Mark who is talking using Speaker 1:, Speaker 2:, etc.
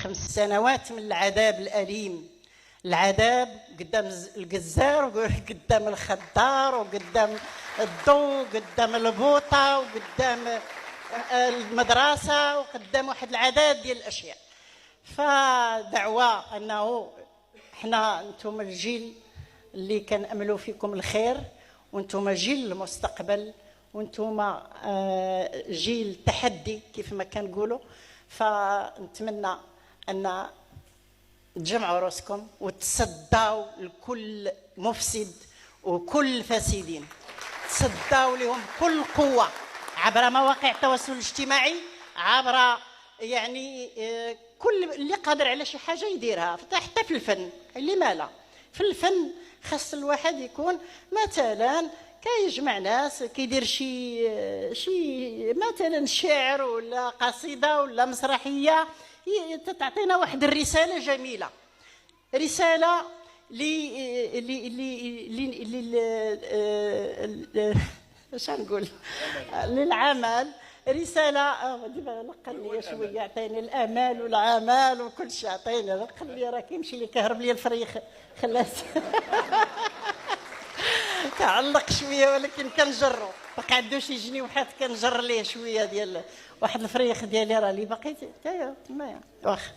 Speaker 1: 5 سنوات من العذاب الأليم، العذاب قدام الجزار وقدام الخدار وقدام الضوء وقدام البوطة وقدام المدرسة وقدام واحد العدد ديال الأشياء. فدعوة أنه احنا انتم الجيل اللي كنأملوا فيكم الخير، وانتم جيل المستقبل، وانتم جيل التحدي كيف ما كنقولوا. فنتمنى أن تجمعوا راسكم وتصداو لكل مفسد وكل فاسدين، تصداو لهم بكل قوة عبر مواقع التواصل الاجتماعي، عبر يعني كل اللي قادر على شي حاجة يديرها، حتى في الفن. اللي مالا في الفن خاص الواحد يكون مثلا كيجمع ناس كيدير شي مثلا شعر ولا قصيدة ولا مسرحية تعطينا واحد الرسالة جميلة، رسالة اش نقول للعمل، رسالة ديما نقل لي شويه، عطيني الامال والعمل وكل شيء، عطيني نقل لي راه كيمشي لي كهرب لي الفريخ خلاص كعلق شويه ولكن كنجرو، باقي عنده شي جنيوحات كنجر ليه شويه ديال واحد الفريخ ديالي راه اللي باقي حتى تمايا واخا.